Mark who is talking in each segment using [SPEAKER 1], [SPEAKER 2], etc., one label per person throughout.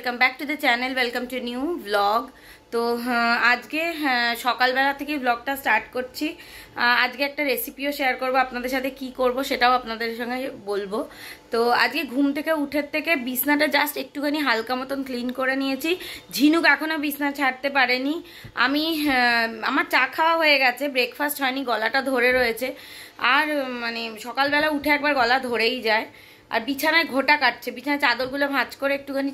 [SPEAKER 1] Welcome back to the channel, welcome to new blog. তো আজকে সকালবেলা থেকে ব্লগটা স্টার্ট করছি। আজকে একটা রেসিপিও শেয়ার করব আপনাদের সাথে, কি করব সেটাও আপনাদের সঙ্গে বলবো। তো আজকে ঘুম থেকে উঠের থেকে বিছনাটা জাস্ট একটুখানি হালকা মতন ক্লিন করে নিয়েছি। ঝিনুক এখনও বিছনা ছাড়তে পারেনি। আমি আমার চা খাওয়া হয়ে গেছে, ব্রেকফাস্ট হয়নি, গলাটা ধরে রয়েছে। আর মানে সকালবেলা উঠে একবার গলা ধরেই যায়। আর বিছানায় ঘোটা কাটছে, বিছানায় চাদরগুলো ভাঁজ করে একটুখানি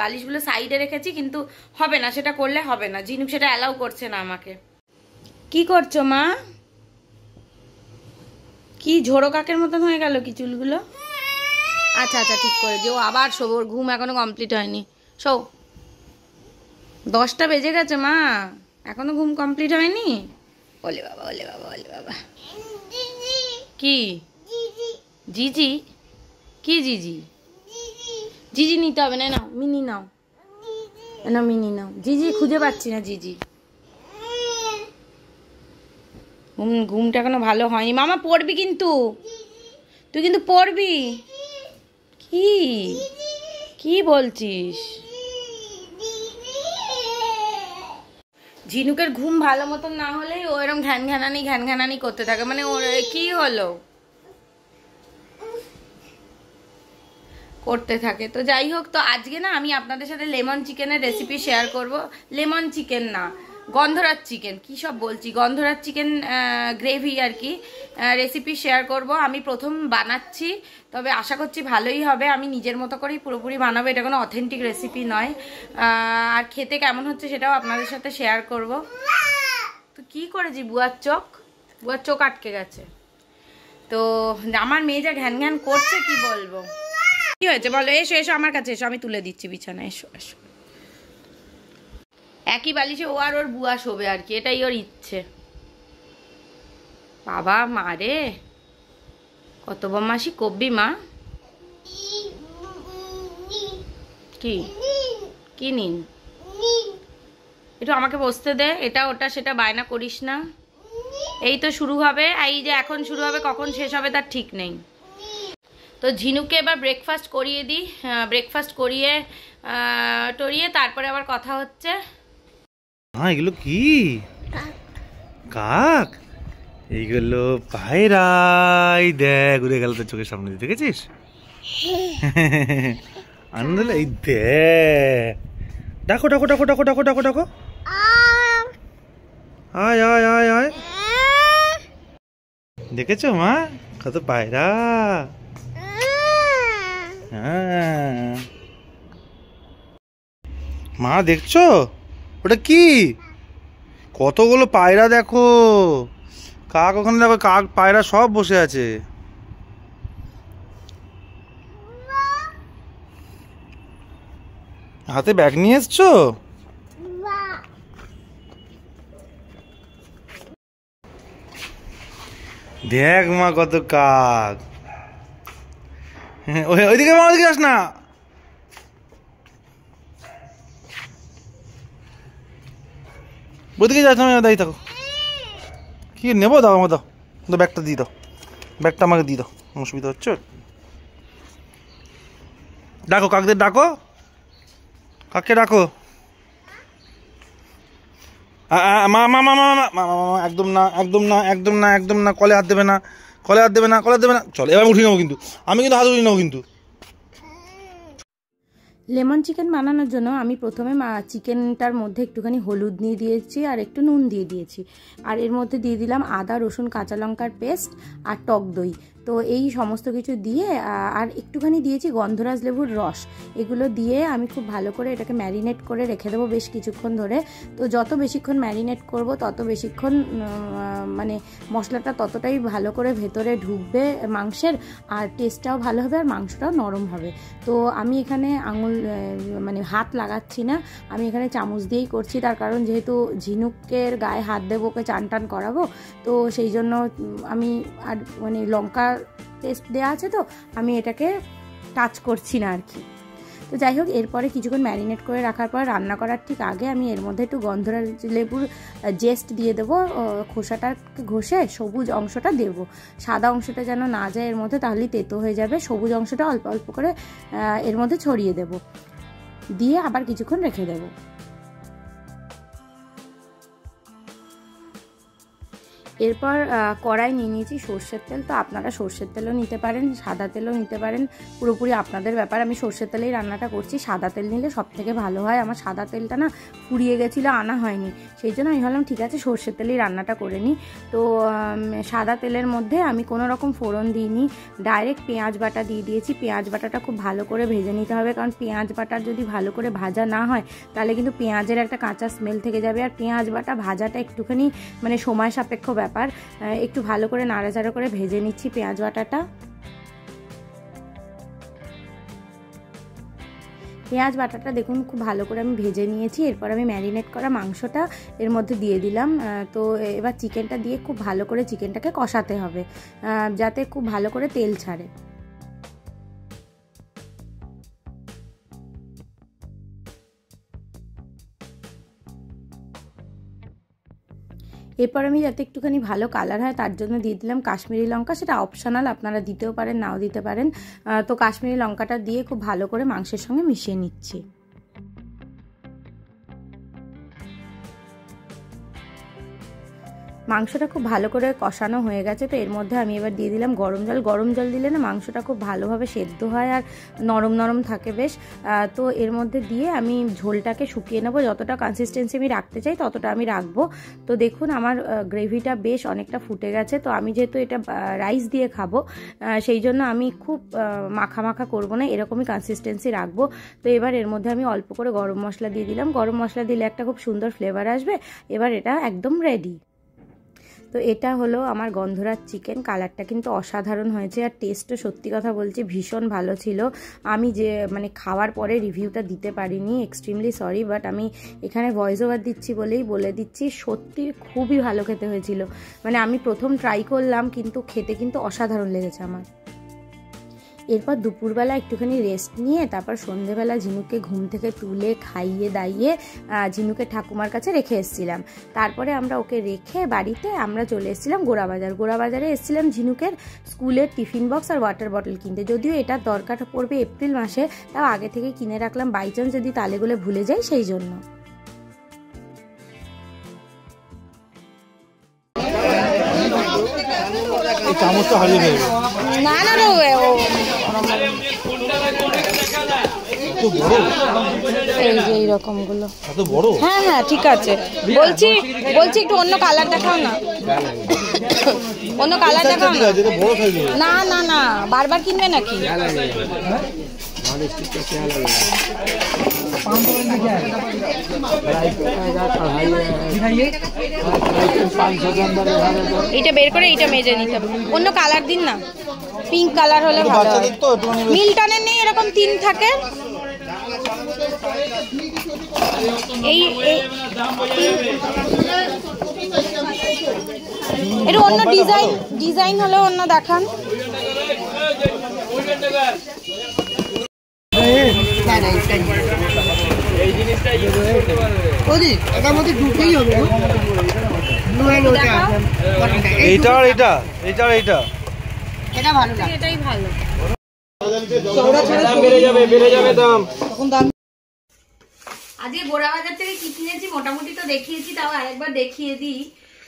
[SPEAKER 1] বালিশগুলো সাইডে রেখেছি, কিন্তু হবে না, সেটা করলে হবে না। ঝিনুক সেটা অ্যালাউ করছে না আমাকে। কি করছো মা? কি ঝোড়ো কাকের মতন হয়ে গেল কি চুলগুলো? আচ্ছা আচ্ছা, ঠিক করে যে ও আবার শোবো, ওর ঘুম এখনো কমপ্লিট হয়নি। শো, 10টা বেজে গেছে মা, এখনো ঘুম কমপ্লিট হয়নি। ওলে বাবা, ওলে বাবা, ওলে বাবা। কি জিজি? কি জিজি? জিজি নিতে হবে না, নাও মিনি নাও, না মিনি নাও। জিজি খুঁজে পাচ্ছি না। জিজি ঘুমটা এখনো ভালো হয়নি। মামা পড়বি কিন্তু, তুই কিন্তু পড়বি। কি কি বলছিস? ঝিনুকের ঘুম ভালো মতন না হলেই ও এরকম ঘ্যানঘ্যানানি করতে থাকে। মানে ওর কি হলো করতে থাকে। তো যাই হোক, তো আজকে না আমি আপনাদের সাথে লেমন চিকেনের রেসিপি শেয়ার করব। লেমন চিকেন না, গন্ধরাজ চিকেন, কি সব বলছি, গন্ধরাজ চিকেন গ্রেভি আর কি রেসিপি শেয়ার করব। আমি প্রথম বানাচ্ছি, তবে আশা করছি ভালোই হবে। আমি নিজের মতো করেই পুরোপুরি বানাবো, এটা কোনো অথেন্টিক রেসিপি নয়। আর খেতে কেমন হচ্ছে সেটাও আপনাদের সাথে শেয়ার করব। তো কি করেছি, বুয়ার চোখ আটকে গেছে। তো আমার মেয়ে যা ঘ্যান ঘ্যান করছে কি বলবো। কি হয়েছে বলো? এসো এসো আমার কাছে এসো, আমি তুলে দিচ্ছি বিছানা। এসো এসো। একই বালিশে ও আর ওর বুয়া শোবে আর কি, এটাই ওর ইচ্ছে। বাবা মা রে, কত বদমাশি কব্বি মা। কি কি নিন, একটু আমাকে বসতে দে। এটা ওটা সেটা বায়না করিস না। এই তো শুরু হবে, এই যে এখন শুরু হবে, কখন শেষ হবে তার ঠিক নেই। তো ঝিনুকে এবার ব্রেকফাস্ট করিয়ে দিই। ব্রেকফাস্ট করিয়ে টরিয়ে তারপরে আবার কথা হচ্ছে।
[SPEAKER 2] হ্যাঁ, এগুলো কি? কাক? এইগুলো পায়রাই। দেখ উড়ে গেল তোর চোখের সামনে, দেখেছিস? আনন্দ হলো। এই দেখ, ডাকো ডাকো ডাকো ডাকো ডাকো ডাকো ডাকো, আয় আয় আয় আয়। দেখেছো মা, কত পায়রা। হ্যাঁ মা, দেখছো ওটা কি? কতগুলো পায়রা দেখো। কাক ওখানে দেখো, কাক পায়রা সব বসে আছে। হাতে ব্যাগ নিয়ে এসছো? দেখ মা কত কাক। ওইদিকে মা, ওইদিকে আস না। ওইদিকে যাচ্ছ, আমি দাঁড়িয়ে থাকো। কি নেবো? দাও আমাকে, দাও তো, ব্যাগটা দিয়ে দাও, ব্যাগটা আমাকে দিয়ে দাও, অসুবিধা হচ্ছে। ডাকো কাকদের, ডাকো কাককে ডাকো। মা মা মা মা মা, একদম না একদম না একদম না একদম না, কলে হাত দেবে না, কলে হাত দেবে না, কলে হাত দেবে না। চল এবার উঠিয়ে নেবো কিন্তু, আমি কিন্তু হাত উঠিয়ে নেবো কিন্তু।
[SPEAKER 1] লেমন চিকেন বানানোর জন্য আমি প্রথমে চিকেনটার মধ্যে একটুখানি হলুদ নিয়ে দিয়েছি আর একটু নুন দিয়ে দিয়েছি। আর এর মধ্যে দিয়ে দিলাম আদা রসুন কাঁচা লঙ্কার পেস্ট আর টক দই। তো এই সমস্ত কিছু দিয়ে আর একটুখানি দিয়েছি গন্ধরাজ লেবুর রস। এগুলো দিয়ে আমি খুব ভালো করে এটাকে ম্যারিনেট করে রেখে দেবো বেশ কিছুক্ষণ ধরে। তো যত বেশিক্ষণ ম্যারিনেট করব তত বেশিক্ষণ মানে মশলাটা ততটাই ভালো করে ভেতরে ঢুকবে মাংসের, আর টেস্টটাও ভালো হবে আর মাংসটাও নরম হবে। তো আমি এখানে মানে হাত লাগাচ্ছি না, আমি এখানে চামচ দিয়েই করছি। তার কারণ যেহেতু ঝিনুকের গায়ে হাত দেবো, ওকে চান টান করাবো, তো সেই জন্য আমি আর মানে লঙ্কা টেস্ট দেওয়া আছে, তো আমি এটাকে টাচ করছি না আর কি। তো যাই হোক, এরপরে কিছুক্ষণ ম্যারিনেট করে রাখার পর রান্না করার ঠিক আগে আমি এর মধ্যে একটু গন্ধরাজ লেবুর জেস্ট দিয়ে দেবো। খোসাটাকে ঘষে সবুজ অংশটা দেবো, সাদা অংশটা যেন না যায় এর মধ্যে, তাহলেই তেতো হয়ে যাবে। সবুজ অংশটা অল্প অল্প করে এর মধ্যে ছড়িয়ে দেবো। দিয়ে আবার কিছুক্ষণ রেখে দেবো। এরপর কড়াই নিয়ে নিয়েছি সর্ষের তেল। তো আপনারা সর্ষের তেলও নিতে পারেন, সাদা তেলও নিতে পারেন, পুরোপুরি আপনাদের ব্যাপার। আমি সর্ষের তেলেই রান্নাটা করছি, সাদা তেল নিলে সব থেকে ভালো হয়। আমার সাদা তেলটা না ফুরিয়ে গেছিলো, আনা হয়নি, সেই জন্য আমি ভাবলাম ঠিক আছে সর্ষের তেলেই রান্নাটা করে নিই। তো সাদা তেলের মধ্যে আমি কোনো রকম ফোড়ন দিইনি, ডাইরেক্ট পেঁয়াজ বাটা দিয়ে দিয়েছি। পেঁয়াজ বাটাটা খুব ভালো করে ভেজে নিতে হবে, কারণ পেঁয়াজ বাটার যদি ভালো করে ভাজা না হয় তাহলে কিন্তু পেঁয়াজের একটা কাঁচা স্মেল থেকে যাবে। আর পেঁয়াজ বাটা ভাজাটা একটুখানি মানে সময় সাপেক্ষ ব্যাপার, একটু ভালো করে নাড়াচাড়া করে ভেজে নিচ্ছি পেঁয়াজ বাটাটা। পেঁয়াজ বাটাটা দেখুন খুব ভালো করে আমি ভেজে নিয়েছি। এরপর আমি ম্যারিনেট করা মাংসটা এর মধ্যে দিয়ে দিলাম। তো এবার চিকেনটা দিয়ে খুব ভালো করে চিকেনটাকে কষাতে হবে, যাতে খুব ভালো করে তেল ছাড়ে। এরপর আমি যাতে একটুখানি ভালো কালার হয় তার জন্য দিয়ে দিলাম কাশ্মীরি লঙ্কা। সেটা অপশনাল, আপনারা দিতেও পারেন নাও দিতে পারেন। তো কাশ্মীরি লঙ্কাটা দিয়ে খুব ভালো করে মাংসের সঙ্গে মিশিয়ে নিচ্ছি। মাংসটা খুব ভালো করে কষানো হয়ে গেছে। তো এর মধ্যে আমি এবার দিয়ে দিলাম গরম জল। গরম জল দিলে না মাংসটা খুব ভালোভাবে সেদ্ধ হয় আর নরম নরম থাকে বেশ। তো এর মধ্যে দিয়ে আমি ঝোলটাকে শুকিয়ে নেবো, যতটা কনসিস্টেন্সি আমি রাখতে চাই ততটা আমি রাখবো। তো দেখুন আমার গ্রেভিটা বেশ অনেকটা ফুটে গেছে। তো আমি যেহেতু এটা রাইস দিয়ে খাবো সেই জন্য আমি খুব মাখা মাখা করবো না, এরকমই কনসিস্টেন্সি রাখবো। তো এবার এর মধ্যে আমি অল্প করে গরম মশলা দিয়ে দিলাম। গরম মশলা দিলে একটা খুব সুন্দর ফ্লেভার আসবে। এবার এটা একদম রেডি। তো এটা হলো আমার গন্ধরাজ চিকেন। কালারটা কিন্তু অসাধারণ হয়েছে আর টেস্টও সত্যি কথা বলছি ভীষণ ভালো ছিল। আমি যে মানে খাওয়ার পরে রিভিউটা দিতে পারিনি, এক্সট্রিমলি সরি, বাট আমি এখানে ভয়েস ওভার দিচ্ছি বলেই বলে দিচ্ছি, সত্যি খুবই ভালো খেতে হয়েছিল। মানে আমি প্রথম ট্রাই করলাম কিন্তু খেতে কিন্তু অসাধারণ লেগেছে আমার। এরপর দুপুরবেলা একটুখানি রেস্ট নিয়ে তারপর সন্ধেবেলা ঝিনুককে ঘুম থেকে তুলে খাইয়ে দাইয়ে ঝিনুকের ঠাকুমার কাছে রেখে এসেছিলাম। তারপরে আমরা ওকে রেখে বাড়িতে আমরা চলে এসেছিলাম গোড়াবাজার। গোড়াবাজারে এসেছিলাম ঝিনুকের স্কুলের টিফিন বক্স আর ওয়াটার বটল কিনতে। যদিও এটা দরকার পড়বে এপ্রিল মাসে, তাও আগে থেকে কিনে রাখলাম, বাই চান্স যদি তালেগুলো ভুলে যাই সেই জন্য।
[SPEAKER 2] চামচটা হারিয়ে গেল।
[SPEAKER 1] না না এইরকম গুলো
[SPEAKER 2] এত বড়?
[SPEAKER 1] হ্যাঁ হ্যাঁ ঠিক আছে, বলছি একটু অন্য কালার দেখাও না, অন্য কালার দেখাও না। না না না বারবার কিনবে নাকি? এটা বের করে এইটা মেজে নিতে হবে। অন্য কালার দিন না, পিঙ্ক কালার হলে ভালো হয়। মিল্টনের নেই এরকম 3 থাকে? এই এটা অন্য ডিজাইন হলে অন্য দেখান। এটাই ভালো। আজকে গোড়াবাজার থেকে কি কিনেছি মোটামুটি তো দেখিয়েছি, তাও আরেকবার দেখিয়ে দিই।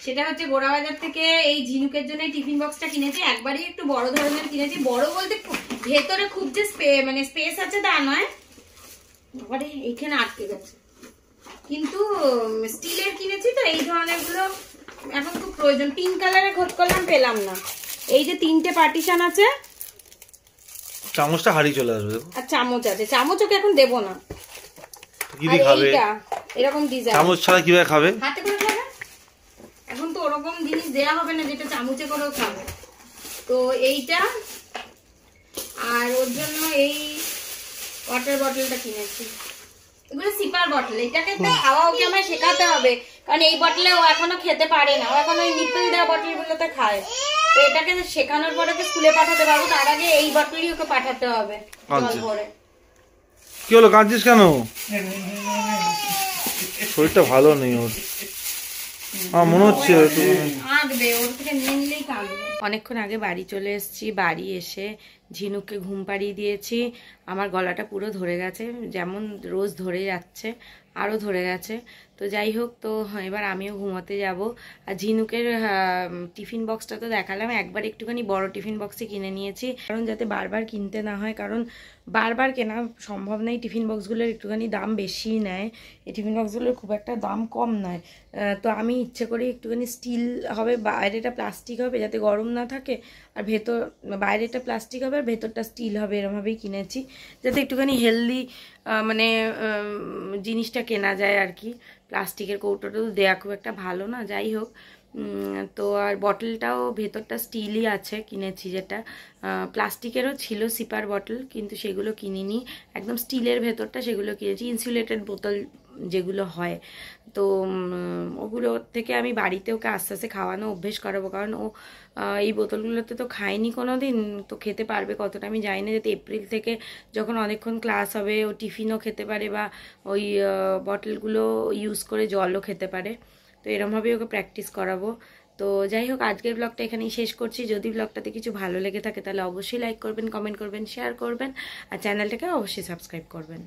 [SPEAKER 1] সেটা হচ্ছে গোড়াবাজার থেকে এই ঝিনুকের জন্য এই টিফিন বক্সটা কিনেছি। একবারই একটু বড় ধরনের কিনেছি, বড় বলতে ভেতরে খুব যে স্পেস আছে তা নয়, আরে এইখানে আটকে গেছে, কিন্তু স্টিলের কিনেছি তো এই ধরনের গুলো এখন খুব প্রয়োজন। পিঙ্ক কালারে খোঁজ করলাম পেলাম না। এই যে 3টে পার্টিশন আছে,
[SPEAKER 2] চামচটা হারিয়ে চলে আসবে।
[SPEAKER 1] আর চামচ আছে, চামচ ওকে এখন দেবো না।
[SPEAKER 2] কি দিয়ে খাবে?
[SPEAKER 1] এরকম ডিজাইন
[SPEAKER 2] চামচ ছাড়া কিভাবে খাবে?
[SPEAKER 1] হাতে করে খাবে। এখন তো ওরকম জিনিস দেয়া হবে না যেটা চামচে করেও খাবে। তো এইটা আর ওর জন্য এই ওয়াটার বটলটা কিনেছি। এগুলো সিপার বটল। এটাকে তো হাওয়া ওকে আমার শেখাতে হবে, কারণ এই বটলে ও এখনো খেতে পারে না, ও এখন ওই নিপল দেওয়া বটল গুলোতে খায়। তো এটাকে শেখানোর পরে ওকে স্কুলে পাঠাতে পারবো, তার আগে এই বটলই ওকে পাঠাতে হবে জল ভরে।
[SPEAKER 2] কি হলো, কাঁদছিস কেন? শরীরটা ভালো নেই ওর। আমার মনে হচ্ছে
[SPEAKER 1] কাঁদবে, ওর থেকে নিয়ে নিলেই কাঁদবে। অনেকক্ষণ আগে বাড়ি চলে এসেছি, বাড়ি এসে ঝিনুককে ঘুম পাড়িয়ে দিয়েছি। আমার গলাটা পুরো ধরে গেছে, যেমন রোজ ধরে যাচ্ছে, আরও ধরে গেছে। তো যাই হোক, তো এবার আমিও ঘুমাতে যাব। আর ঝিনুকের টিফিন বক্সটা তো দেখালাম, একবার একটুখানি বড় টিফিন বক্সে কিনে নিয়েছি, কারণ যাতে বারবার কিনতে না হয়, কারণ বারবার কেনা সম্ভব নয়। টিফিন বক্সগুলোর একটুখানি দাম বেশি নেয়, এই টিফিন বক্সগুলোর খুব একটা দাম কম নয়। তো আমি ইচ্ছে করে একটুখানি স্টিল হবে, বাইরেটা প্লাস্টিক হবে যাতে গরম না থাকে, আর ভেতর বাইরেটা প্লাস্টিক হবে আর ভেতরটা স্টিল হবে, এরমভাবেই কিনেছি যাতে একটুখানি হেলদি মানে জিনিসটা কেনা যায় আর কি। প্লাস্টিকের কৌটোটা তো দেওয়া খুব একটা ভালো না, যাই হোক। তো আর বটলটাও ভেতরটা স্টিলই আছে, কিনেছি যেটা। প্লাস্টিকেরও ছিল সিপার বটল, কিন্তু সেগুলো কিনিনি, একদম স্টিলের ভেতরটা সেগুলো কিনেছি। ইনসুলেটেড বোতল যেগুলো হয়, তো ওগুলো থেকে আমি বাড়িতে ওকে আস্তে আস্তে খাওয়ানো অভ্যেস করাবো, কারণ ও এই বোতলগুলোতে তো খায়নি কোনো দিন, তো খেতে পারবে কতটা আমি জানি না। যাতে এপ্রিল থেকে যখন অনেকক্ষণ ক্লাস হবে ও টিফিনও খেতে পারে, বা ওই বটলগুলো ইউজ করে জলও খেতে পারে, তো এরমভাবেই ওকে প্র্যাকটিস করাবো। তো যাই হোক, আজকের ব্লগটা এখানেই শেষ করছি। যদি ব্লগটাতে কিছু ভালো লেগে থাকে তাহলে অবশ্যই লাইক করবেন, কমেন্ট করবেন, শেয়ার করবেন, আর চ্যানেলটাকে অবশ্যই সাবস্ক্রাইব করবেন।